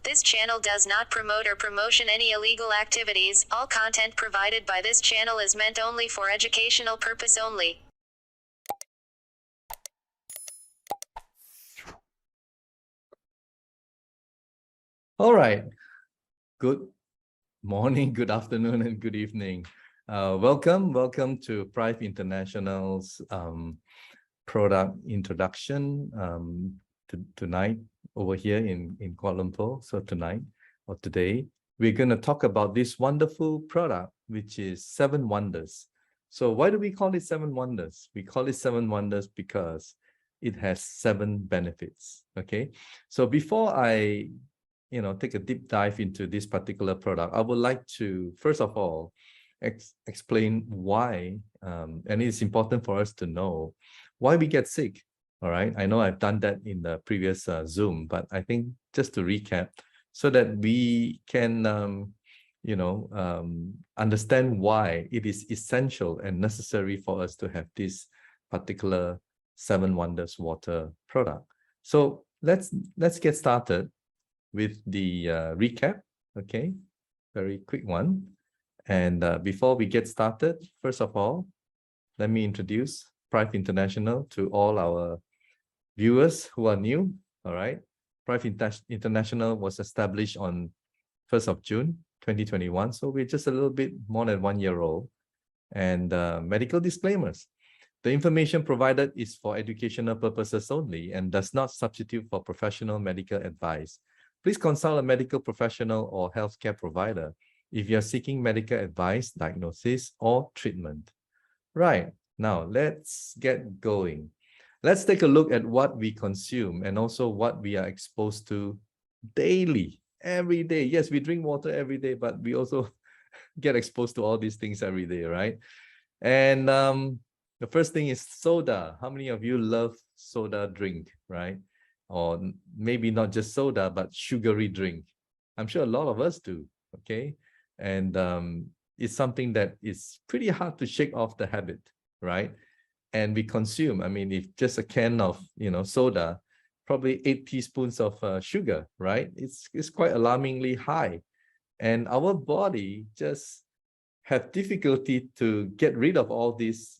This channel does not promote or promotion any illegal activities. All content provided by this channel is meant only for educational purpose only. All right. Good morning, good afternoon, and good evening. Welcome to Prife International's product introduction tonight over here in Kuala Lumpur. So tonight or today, we're going to talk about this wonderful product, which is 7 Wonders. So why do we call it 7 Wonders? We call it 7 Wonders because it has 7 benefits. Okay. So before I take a deep dive into this particular product, I would like to, first of all, explain why, and it's important for us to know why we get sick. All right. I know I've done that in the previous Zoom, but I think just to recap so that we can, understand why it is essential and necessary for us to have this particular 7 Wonders water product. So let's get started with the recap. Okay, very quick one. And before we get started, first of all, let me introduce Prife International to all our viewers who are new. All right, Prife International was established on 1st of June 2021, so we're just a little bit more than 1 year old. And medical disclaimers. The information provided is for educational purposes only and does not substitute for professional medical advice. Please consult a medical professional or healthcare provider if you're seeking medical advice, diagnosis, or treatment. Right, now let's get going. Let's take a look at what we consume and also what we are exposed to daily, every day. Yes, we drink water every day, but we also get exposed to all these things every day, right? And the first thing is soda. How many of you love soda drink, right? Or maybe not just soda, but sugary drink. I'm sure a lot of us do, okay? And it's something that is pretty hard to shake off the habit, right? And we consume, I mean, if just a can of, soda, probably 8 teaspoons of sugar, right? It's quite alarmingly high. And our body just have difficulty to get rid of all this,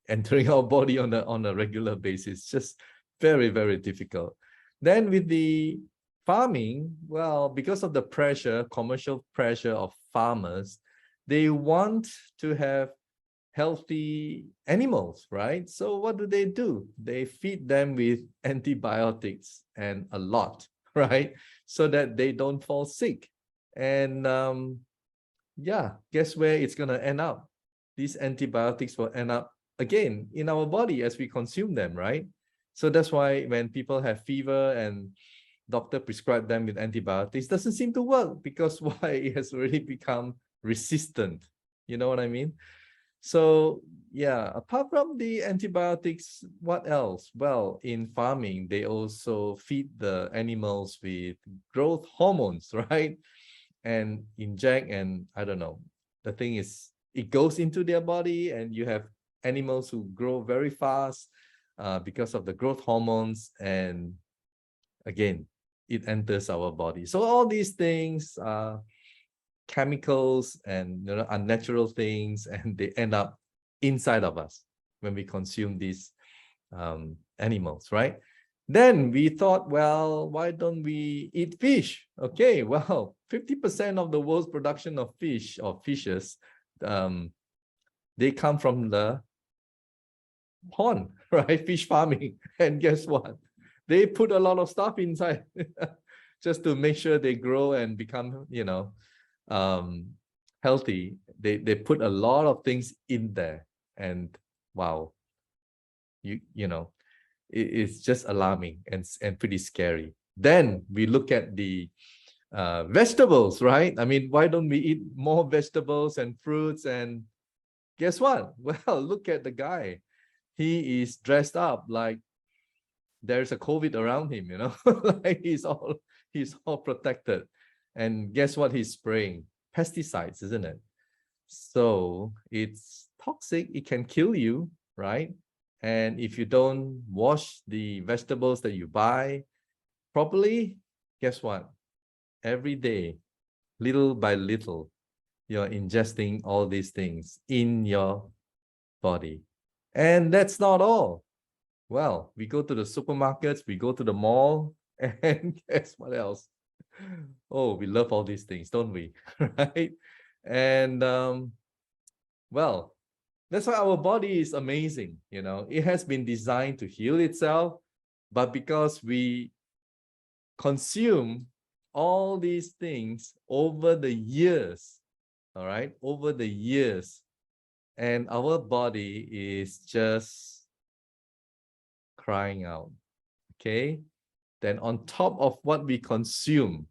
entering our body on a regular basis. Just very, very difficult. Then with the farming, well, because of the pressure, commercial pressure of farmers, they want to have healthy animals, right? So what do? They feed them with antibiotics and a lot, right? So that they don't fall sick. And yeah, guess where it's going to end up? These antibiotics will end up again in our body as we consume them, right? So that's why when people have fever and doctor prescribe them with antibiotics, doesn't seem to work because why? It has already become resistant. You know what I mean? So yeah, apart from the antibiotics, what else? Well, in farming, they also feed the animals with growth hormones, right? And inject, and I don't know. The thing is, it goes into their body and you have animals who grow very fast because of the growth hormones, and again, it enters our body. So all these things are chemicals and unnatural things, and they end up inside of us when we consume these animals, right? Then we thought, well, why don't we eat fish? Okay, well, 50% of the world's production of fish or fishes, they come from the pond, right? Fish farming. And guess what? They put a lot of stuff inside just to make sure they grow and become, healthy. They put a lot of things in there, and wow, it's just alarming and pretty scary. Then we look at the vegetables, right? I mean, why don't we eat more vegetables and fruits? And guess what? Well, look at the guy. He is dressed up like there's a COVID around him, like he's all protected. And guess what he's spraying? Pesticides, isn't it? So it's toxic. It can kill you, right? And if you don't wash the vegetables that you buy properly, guess what? Every day, little by little, you're ingesting all these things in your body. And that's not all. Well, we go to the supermarkets, we go to the mall, and guess what else? Oh, we love all these things, don't we? Right? And well, that's why our body is amazing. You know, it has been designed to heal itself, but because we consume all these things over the years, all right, over the years, and our body is just crying out. Okay. Then on top of what we consume,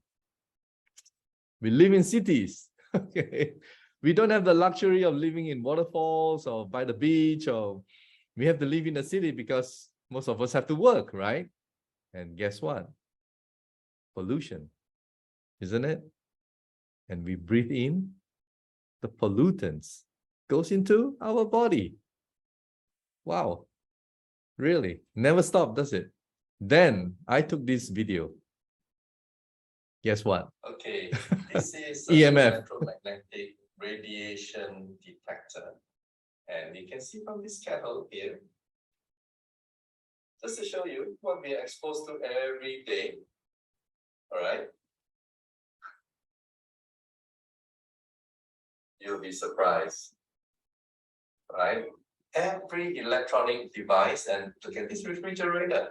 we live in cities. Okay. We don't have the luxury of living in waterfalls or by the beach, or we have to live in the city because most of us have to work, right? And guess what? Pollution, isn't it? And we breathe in the pollutants, goes into our body. Wow. Really? Never stop, does it? Then I took this video. Guess what? Okay, this is EMF. electromagnetic radiation detector. And you can see from this kettle here, just to show you what we are exposed to every day. All right. You'll be surprised. All right. Every electronic device, and look at this refrigerator.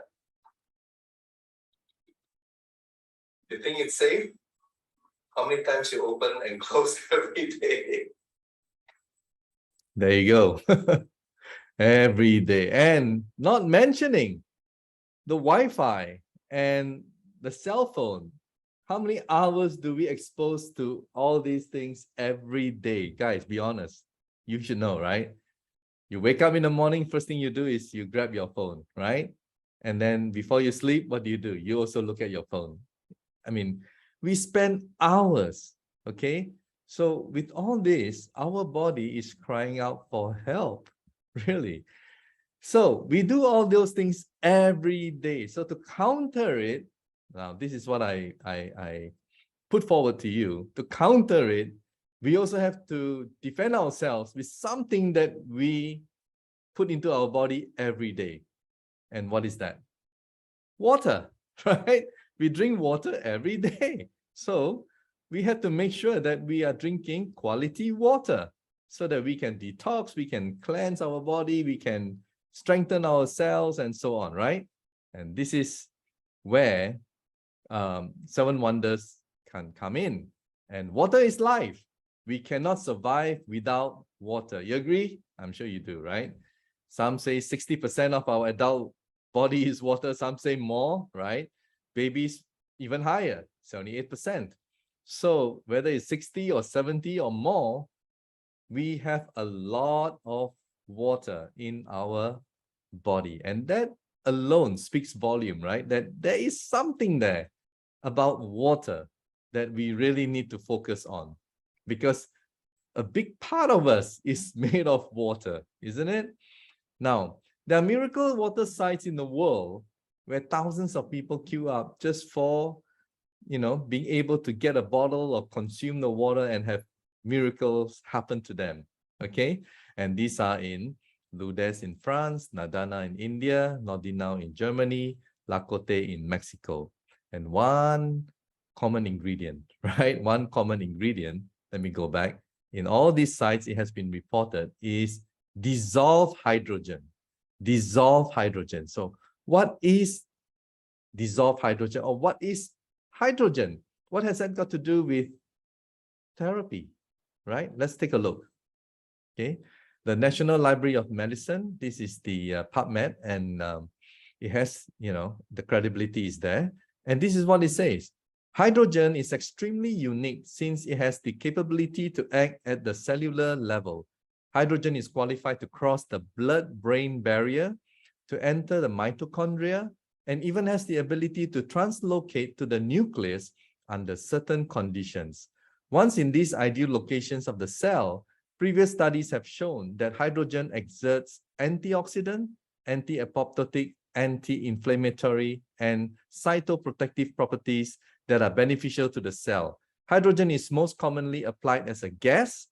You think it's safe? How many times you open and close every day? There you go. Every day. And not mentioning the Wi-Fi and the cell phone. How many hours do we expose to all these things every day? Guys, be honest. You should know, right? You wake up in the morning, first thing you do is you grab your phone, right? And then before you sleep, what do? You also look at your phone. I mean, we spend hours, okay? So with all this, our body is crying out for help, really. So we do all those things every day. So to counter it, now this is what I put forward to you. To counter it, we also have to defend ourselves with something that we put into our body every day. And what is that? Water, right? We drink water every day. So we have to make sure that we are drinking quality water so that we can detox, we can cleanse our body, we can strengthen our cells and so on, right? And this is where seven wonders can come in. And water is life. We cannot survive without water. You agree? I'm sure you do, right? Some say 60% of our adult body is water. Some say more, right? Babies even higher, 78%. So whether it's 60 or 70 or more, we have a lot of water in our body. And that alone speaks volume, right? That there is something there about water that we really need to focus on, because a big part of us is made of water, isn't it? Now, there are miracle water sites in the world where thousands of people queue up just for, being able to get a bottle or consume the water and have miracles happen to them. Okay. And these are in Lourdes in France, Nadana in India, Nordinau in Germany, Lacote in Mexico. And one common ingredient, right? One common ingredient, let me go back. In all these sites, it has been reported, is dissolved hydrogen. Dissolved hydrogen. So what is dissolved hydrogen, or what is hydrogen? What has that got to do with therapy, right? Let's take a look. Okay, the National Library of Medicine, this is the PubMed, and it has, the credibility is there. And this is what it says. Hydrogen is extremely unique since it has the capability to act at the cellular level. Hydrogen is qualified to cross the blood-brain barrier, to enter the mitochondria, and even has the ability to translocate to the nucleus under certain conditions. Once in these ideal locations of the cell, previous studies have shown that hydrogen exerts antioxidant, anti-apoptotic, anti-inflammatory, and cytoprotective properties that are beneficial to the cell. Hydrogen is most commonly applied as a gas,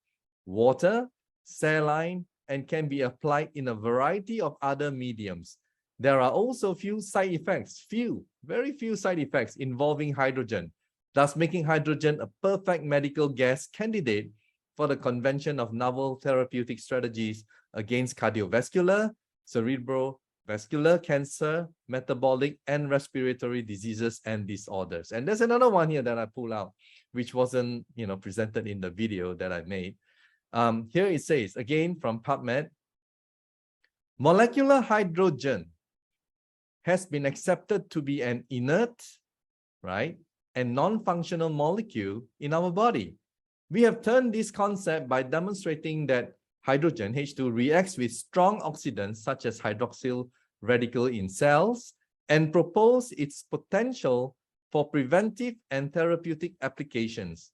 water, saline, and can be applied in a variety of other mediums. There are also few side effects, very few side effects involving hydrogen, thus making hydrogen a perfect medical gas candidate for the convention of novel therapeutic strategies against cardiovascular, cerebrovascular cancer, metabolic and respiratory diseases and disorders. And there's another one here that I pull out, which wasn't, presented in the video that I made. Here it says, again from PubMed, molecular hydrogen has been accepted to be an inert, right, and non-functional molecule in our body. We have turned this concept by demonstrating that hydrogen, H2, reacts with strong oxidants such as hydroxyl radical in cells and propose its potential for preventive and therapeutic applications.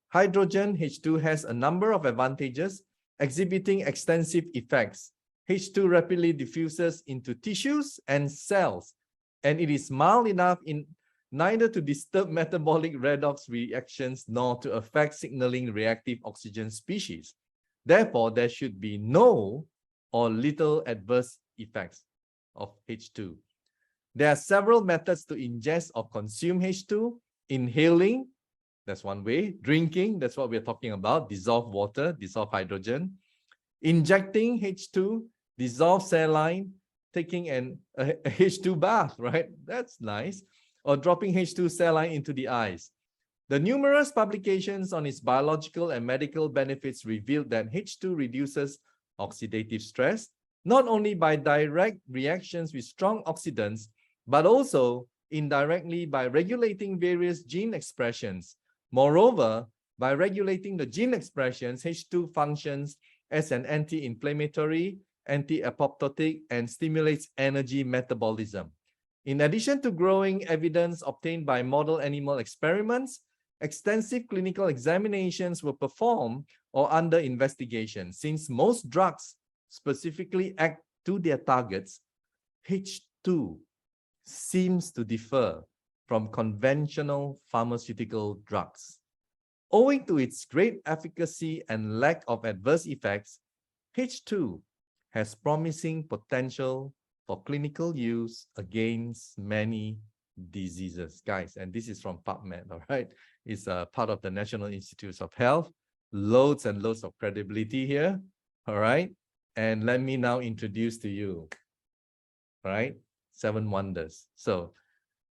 Hydrogen, H2, has a number of advantages, exhibiting extensive effects. H2 rapidly diffuses into tissues and cells, and it is mild enough in neither to disturb metabolic redox reactions nor to affect signaling reactive oxygen species. Therefore, there should be no or little adverse effects of H2. There are several methods to ingest or consume H2. Inhaling, that's one way. Drinking, that's what we're talking about. Dissolve water, dissolve hydrogen. Injecting H2, dissolve saline, taking a H2 bath, right? That's nice. Or dropping H2 saline into the eyes. The numerous publications on its biological and medical benefits revealed that H2 reduces oxidative stress, not only by direct reactions with strong oxidants, but also indirectly by regulating various gene expressions. Moreover, by regulating the gene expressions, H2 functions as an anti-inflammatory, anti-apoptotic, and stimulates energy metabolism. In addition to growing evidence obtained by model animal experiments, extensive clinical examinations were performed or under investigation. Since most drugs specifically act to their targets, H2 seems to differ from conventional pharmaceutical drugs. Owing to its great efficacy and lack of adverse effects, H2 has promising potential for clinical use against many diseases, guys. And this is from PubMed, all right? It's a part of the National Institutes of Health. Loads and loads of credibility here, all right? And let me now introduce to you, all right, 7 wonders. So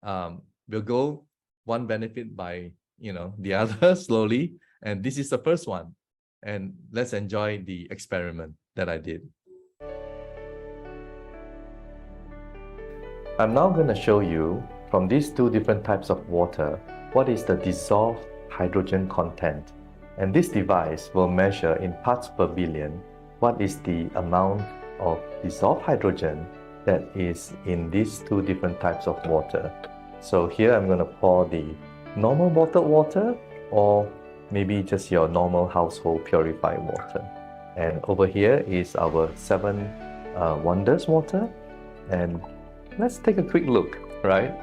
we'll go one benefit by, the other slowly. And this is the first one. And let's enjoy the experiment that I did. I'm now going to show you from these two different types of water, what is the dissolved hydrogen content. And this device will measure in parts per billion what is the amount of dissolved hydrogen that is in these two different types of water. So here I'm going to pour the normal bottled water, or maybe just your normal household purified water. And over here is our 7 wonders water. And let's take a quick look, right,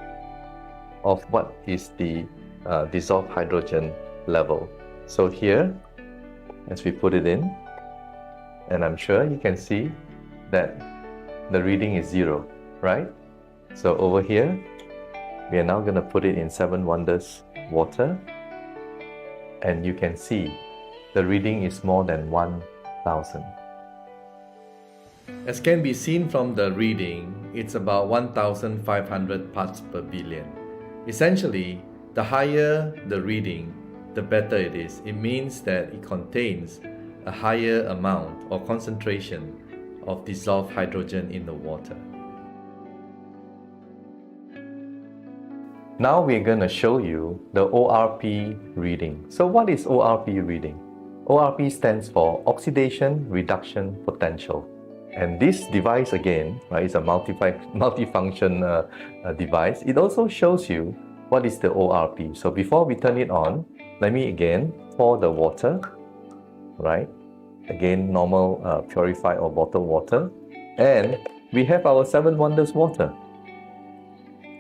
of what is the dissolved hydrogen level. So here, as we put it in, and I'm sure you can see that the reading is 0, right? So over here, we are now going to put it in 7 wonders water, and you can see the reading is more than 1,000. As can be seen from the reading, it's about 1,500 parts per billion. Essentially, the higher the reading, the better it is. It means that it contains a higher amount or concentration of dissolved hydrogen in the water. Now we're going to show you the ORP reading. So what is ORP reading? ORP stands for Oxidation Reduction Potential. And this device again, right, is a multifunction device. It also shows you what is the ORP. So before we turn it on, let me again pour the water, right? Again, normal purified or bottled water. And we have our 7 wonders water.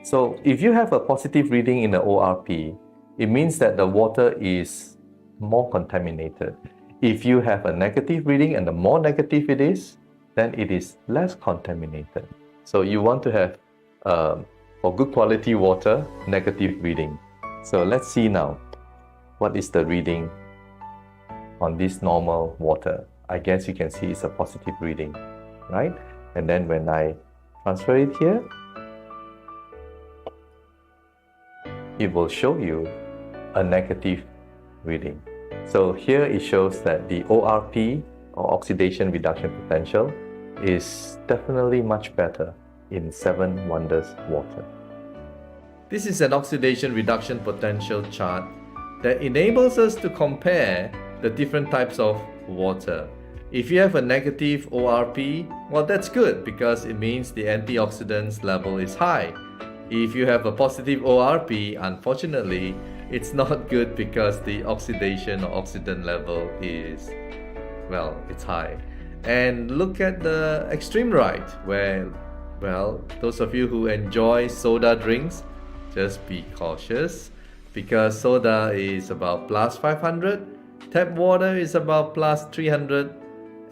So if you have a positive reading in the ORP, it means that the water is more contaminated. If you have a negative reading and the more negative it is, then it is less contaminated. So you want to have, for good quality water, negative reading. So let's see now, what is the reading on this normal water? I guess you can see it's a positive reading, right? And then when I transfer it here, it will show you a negative reading. So here it shows that the ORP, or oxidation reduction potential, is definitely much better in 7 Wonders water. This is an oxidation reduction potential chart that enables us to compare the different types of water. If you have a negative ORP, well, that's good because it means the antioxidants level is high. If you have a positive ORP, unfortunately, it's not good because the oxidation or oxidant level is, well, it's high. And look at the extreme right, where, well, those of you who enjoy soda drinks, just be cautious because soda is about plus 500, tap water is about plus 300,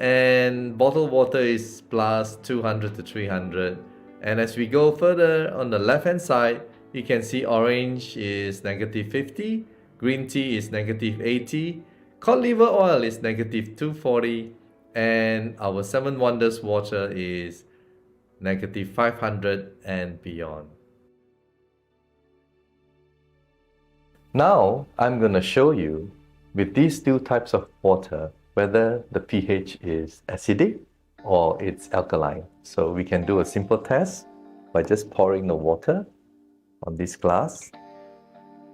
and bottled water is plus 200 to 300. And as we go further on the left hand side, you can see orange is negative 50, green tea is negative 80, cod liver oil is negative 240, and our 7 Wonders water is negative 500 and beyond. Now I'm going to show you with these two types of water whether the pH is acidic or it's alkaline. So we can do a simple test by just pouring the water on this glass.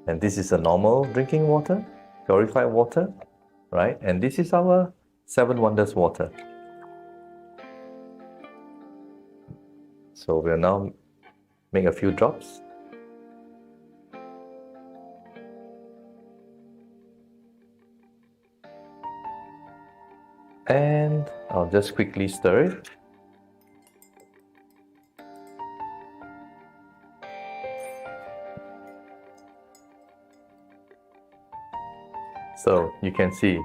And this is a normal drinking water, purified water, right? And this is our 7 Wonders water. So we'll now make a few drops. And I'll just quickly stir it. So you can see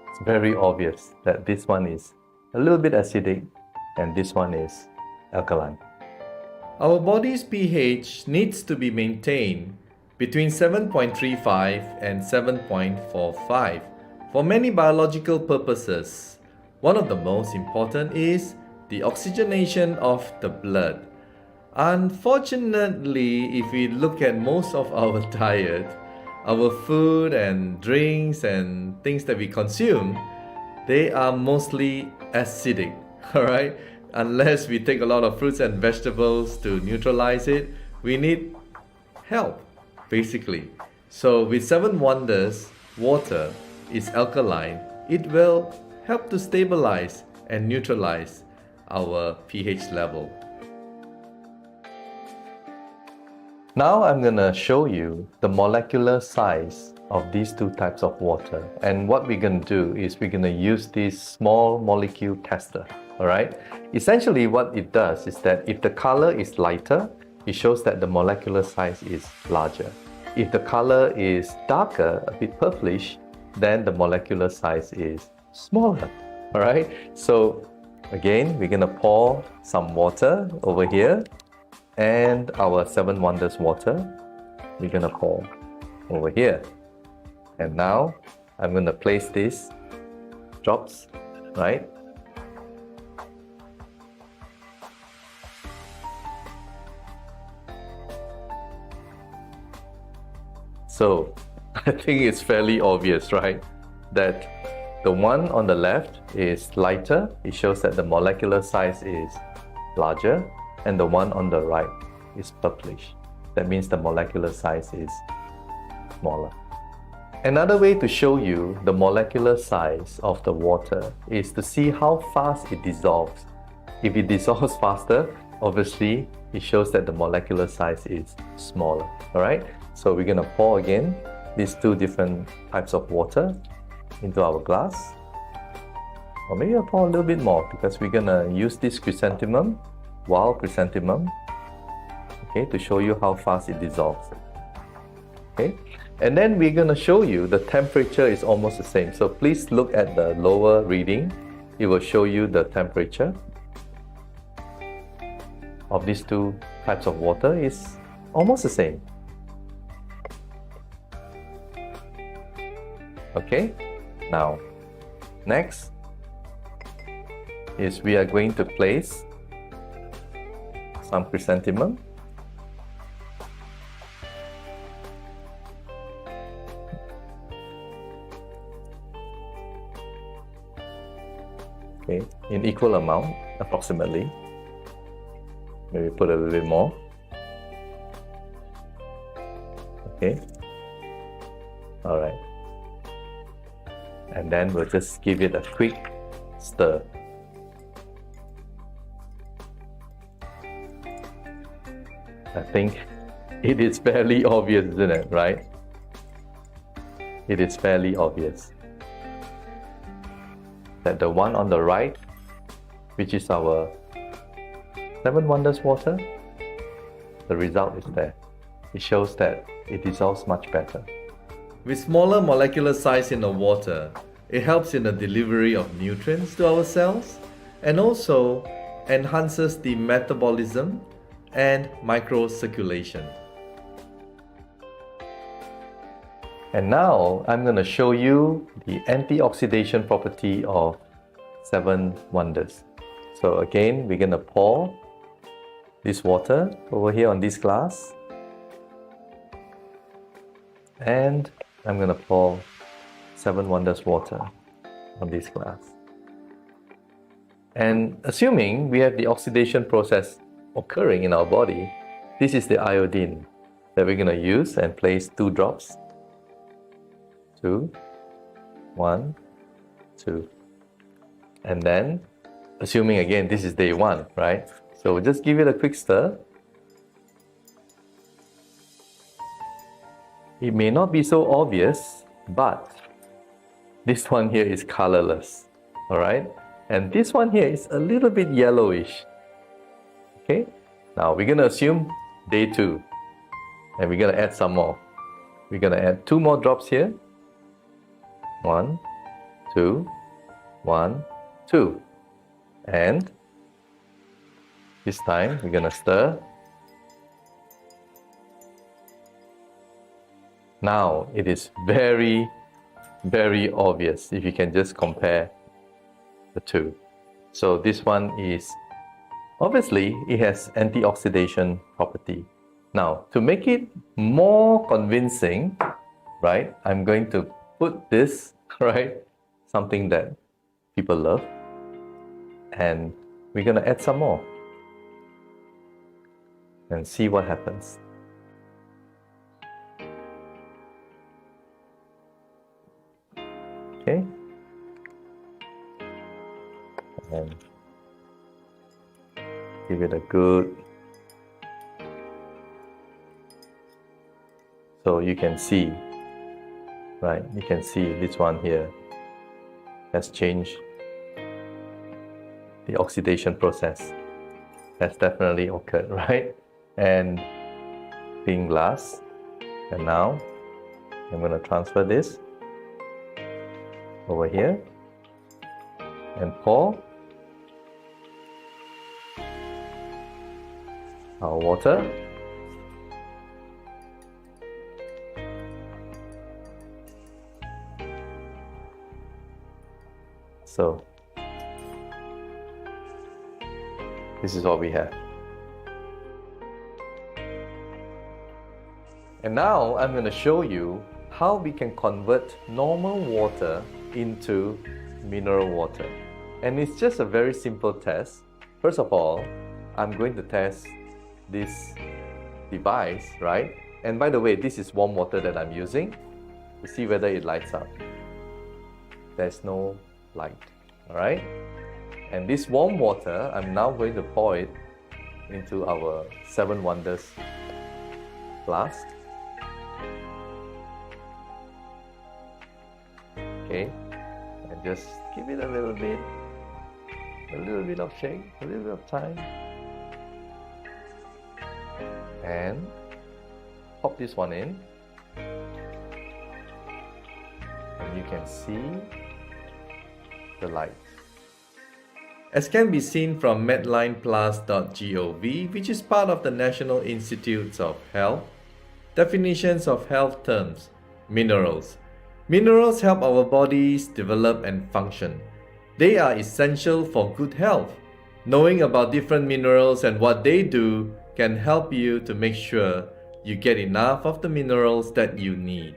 it's very obvious that this one is a little bit acidic and this one is alkaline. Our body's pH needs to be maintained between 7.35 and 7.45 for many biological purposes. One of the most important is the oxygenation of the blood. Unfortunately, if we look at most of our diet, our food and drinks and things that we consume, they are mostly acidic, alright? Unless we take a lot of fruits and vegetables to neutralize it, we need help, basically. So with 7 Wonders water is alkaline, it will help to stabilize and neutralize our pH level. Now I'm going to show you the molecular size of these two types of water. And what we're going to do is we're going to use this small molecule tester. Alright? Essentially what it does is that if the color is lighter, it shows that the molecular size is larger. If the color is darker, a bit purplish, then the molecular size is smaller. Alright? So again, we're going to pour some water over here. And our 7 Wonders water, we're going to pour over here. And now I'm going to place these drops, right? So I think it's fairly obvious, right? That the one on the left is lighter. It shows that the molecular size is larger. And the one on the right is purplish. That means the molecular size is smaller. Another way to show you the molecular size of the water is to see how fast it dissolves. If it dissolves faster, obviously it shows that the molecular size is smaller. Alright, so we're going to pour again these two different types of water into our glass. Or maybe I'll pour a little bit more because we're going to use this chrysanthemum, wild chrysanthemum. okay, to show you how fast it dissolves. Okay, and then we're going to show you the temperature is almost the same. So please look at the lower reading. It will show you the temperature of these two types of water is almost the same. Okay, now next is we are going to place some chrysanthemum. Okay, in equal amount, approximately. Maybe put a little bit more. Okay. All right. And then we'll just give it a quick stir. I think it is fairly obvious, isn't it? Right? It is fairly obvious that the one on the right, which is our 7 Wonders water, the result is there. It shows that it dissolves much better. With smaller molecular size in the water, it helps in the delivery of nutrients to our cells and also enhances the metabolism and microcirculation. And now I'm going to show you the antioxidant property of 7 Wonders. So again, we're going to pour this water over here on this glass. And I'm going to pour 7 Wonders water on this glass. And assuming we have the oxidation process occurring in our body, this is the iodine that we're going to use and place 2 drops. 2, 1, 2. And then, assuming again this is day 1, right? So we'll just give it a quick stir. It may not be so obvious, but this one here is colorless, all right? And this one here is a little bit yellowish. Okay, now we're going to assume day 2, and we're going to add some more. We're going to add 2 more drops here. 1, 2, 1, 2. And this time we're going to stir. Now it is very, very obvious if you can just compare the two. So this one is, obviously it has antioxidant property. Now to make it more convincing, right, I'm going to put this, right, something that people love, and we're going to add some more and see what happens. Okay, and give it a good, so you can see, right, you can see this one here has changed. The oxidation process has definitely occurred, right? And being glass, and now I'm going to transfer this over here and pour our water. So this is what we have. And now I'm going to show you how we can convert normal water into mineral water. And it's just a very simple test. First of all, I'm going to test this device, right? And by the way, this is warm water that I'm using to see whether it lights up. There's no light, all right? And this warm water, I'm now going to pour it into our 7 Wonders flask. Okay, and just give it a little bit of shake, a little bit of time. and pop this one in, and you can see the light. As can be seen from medlineplus.gov, which is part of the National Institutes of Health, definitions of health terms. Minerals. Minerals help our bodies develop and function. They are essential for good health. Knowing about different minerals and what they do can help you to make sure you get enough of the minerals that you need.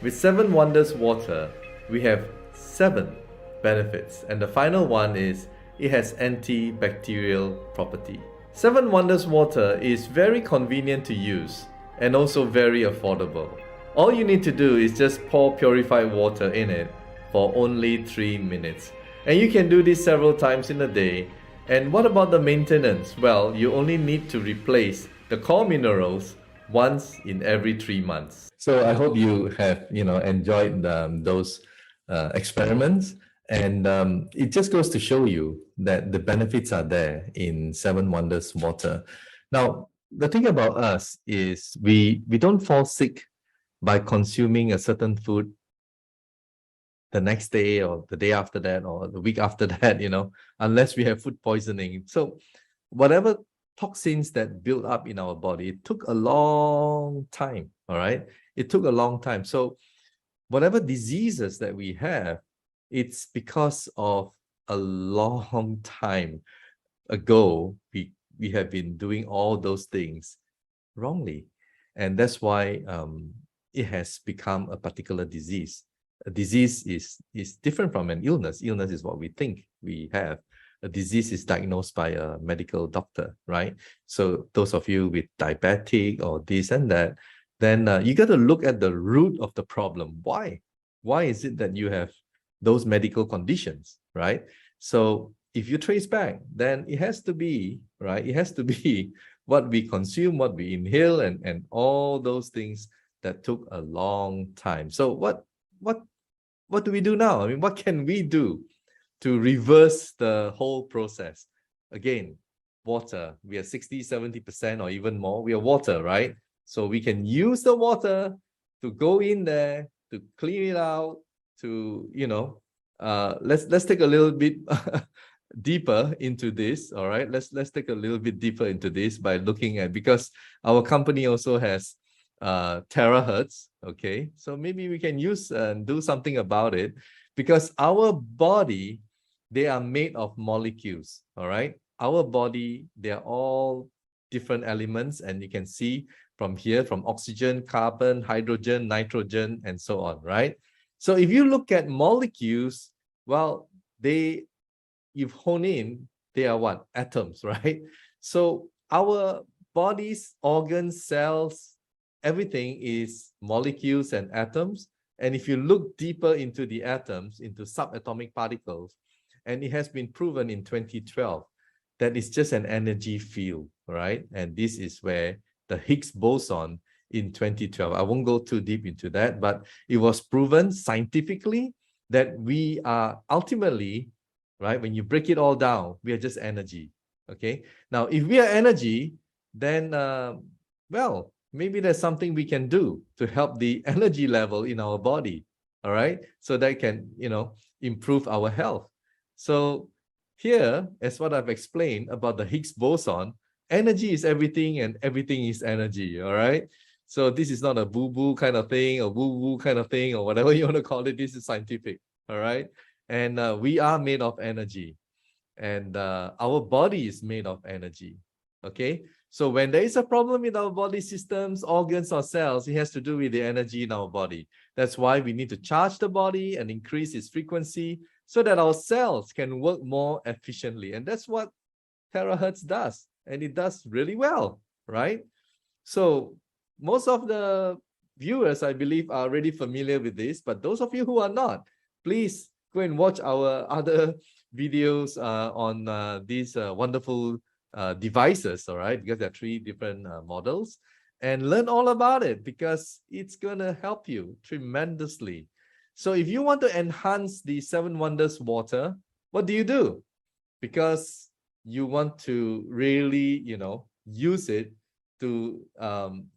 With 7 Wonders Water, we have 7 benefits, and the final one is it has antibacterial property. 7 Wonders Water is very convenient to use and also very affordable. All you need to do is just pour purified water in it for only 3 minutes. And you can do this several times in a day. And what about the maintenance? Well, you only need to replace the core minerals once in every 3 months. So I hope you have enjoyed those experiments, and it just goes to show you that the benefits are there in 7 Wonders Water. Now, the thing about us is we don't fall sick by consuming a certain food the next day or the day after that or the week after that, unless we have food poisoning. So whatever toxins that build up in our body, it took a long time, all right? It took a long time. So whatever diseases that we have, it's because of a long time ago, we have been doing all those things wrongly. And that's why it has become a particular disease. A disease is different from an illness. Illness is what we think we have. A disease is diagnosed by a medical doctor, right? So those of you with diabetic or this and that, then you got to look at the root of the problem. Why? Why is it that you have those medical conditions, right? So if you trace back, then it has to be, right? It has to be what we consume, what we inhale, and all those things that took a long time. So what do we do now? I mean, what can we do to reverse the whole process? Again, water. We are 60-70% or even more. We are water, right? So we can use the water to go in there, to clean it out, to, let's take a little bit deeper into this. All right, let's take a little bit deeper into this by looking at, because our company also has terahertz. Okay, so maybe we can use and do something about it, because our body, they are made of molecules. All right, our body, they are all different elements, and you can see from here, from oxygen, carbon, hydrogen, nitrogen, and so on, right? So if you look at molecules, well, you've honed in, they are what? Atoms, right? So our body's organs, cells, everything is molecules and atoms. And if you look deeper into the atoms, into subatomic particles, and it has been proven in 2012 that it's just an energy field, right? And this is where the Higgs boson in 2012, I won't go too deep into that, but it was proven scientifically that we are ultimately, right, when you break it all down, we are just energy. Okay, now if we are energy, then well, maybe there's something we can do to help the energy level in our body. All right, so that can improve our health. So here, as what I've explained about the Higgs boson, energy is everything and everything is energy. All right, so this is not a boo-boo kind of thing or woo-woo kind of thing or whatever you want to call it. This is scientific. All right, and we are made of energy, and our body is made of energy. Okay, so when there is a problem in our body systems, organs, or cells, it has to do with the energy in our body. That's why we need to charge the body and increase its frequency so that our cells can work more efficiently. And that's what terahertz does, and it does really well, right? So most of the viewers, I believe, are already familiar with this, but those of you who are not, please go and watch our other videos on these wonderful devices, all right? Because there are 3 different models, and learn all about it, because it's going to help you tremendously. So if you want to enhance the 7 Wonders Water, what do? because you want to really, use it to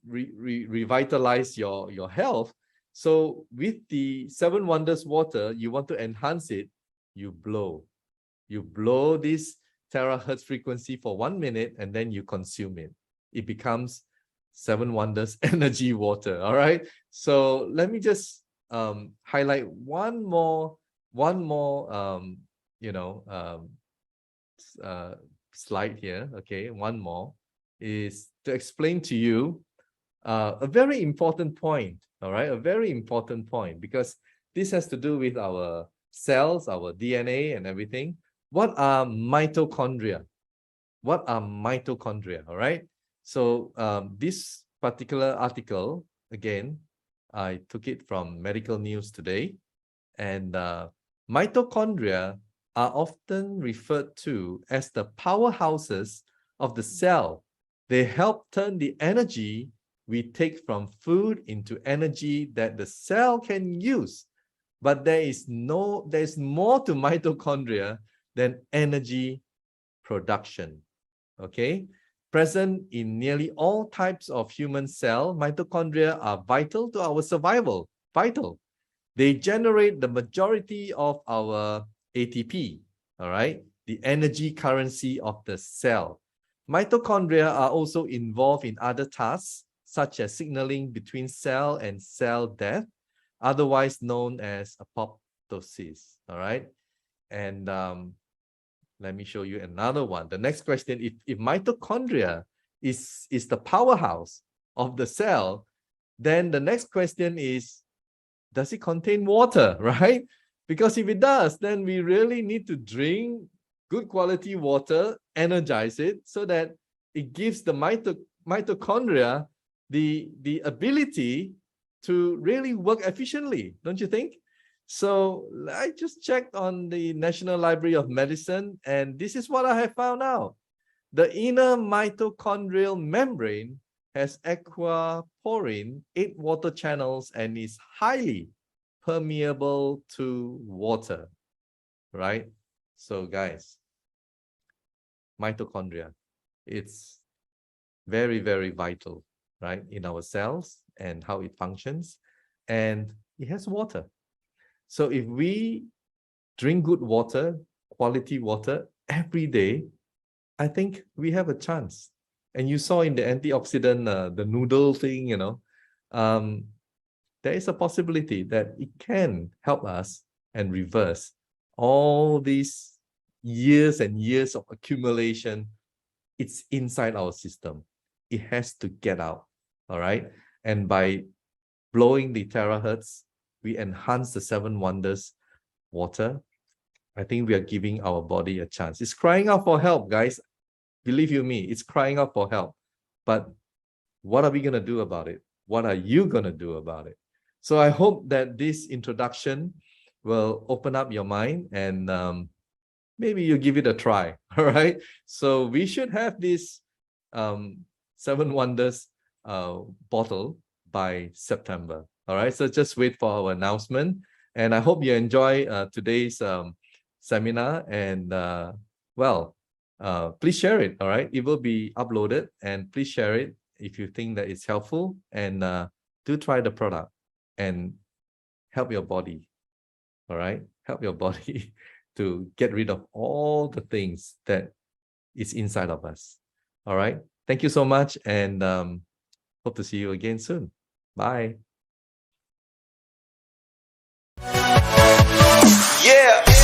revitalize your health. So with the 7 Wonders water, you want to enhance it, you blow this terahertz frequency for 1 minute, and then you consume it. It becomes 7 Wonders energy water. All right. So let me just highlight one more slide here. Okay, one more is to explain to you a very important point. All right, a very important point, because this has to do with our cells, our DNA, and everything. What are mitochondria? What are mitochondria? All right. So this particular article, again, I took it from Medical News Today, and mitochondria are often referred to as the powerhouses of the cell. They help turn the energy we take from food into energy that the cell can use. But there's more to mitochondria than energy production. Okay? Present in nearly all types of human cell, mitochondria are vital to our survival. Vital. They generate the majority of our ATP, all right? The energy currency of the cell. Mitochondria are also involved in other tasks, such as signaling between cell and cell death, otherwise known as apoptosis, all right? And let me show you another one. The next question, if mitochondria is the powerhouse of the cell, then the next question is, does it contain water, right? Because if it does, then we really need to drink good quality water, energize it, so that it gives the mitochondria the ability to really work efficiently, don't you think? So I just checked on the National Library of Medicine, and this is what I have found out. The inner mitochondrial membrane has aquaporin, 8 water channels, and is highly permeable to water, right? So guys, mitochondria, it's very, very vital, right, in our cells and how it functions, and it has water. So if we drink good water, quality water every day, I think we have a chance. And you saw in the antioxidant, the noodle thing, there is a possibility that it can help us and reverse all these years and years of accumulation. It's inside our system. It has to get out, all right? And by blowing the terahertz, we enhance the 7 Wonders water. I think we are giving our body a chance. It's crying out for help, guys. Believe you me, it's crying out for help. But what are we going to do about it? What are you going to do about it? So I hope that this introduction will open up your mind, and maybe you give it a try. All right. So we should have this 7 Wonders bottle by September. All right. So just wait for our announcement. And I hope you enjoy today's seminar. And please share it. All right. It will be uploaded, and please share it if you think that it's helpful. And do try the product and help your body. All right. Help your body to get rid of all the things that is inside of us. All right. Thank you so much. And hope to see you again soon. Bye. Yeah.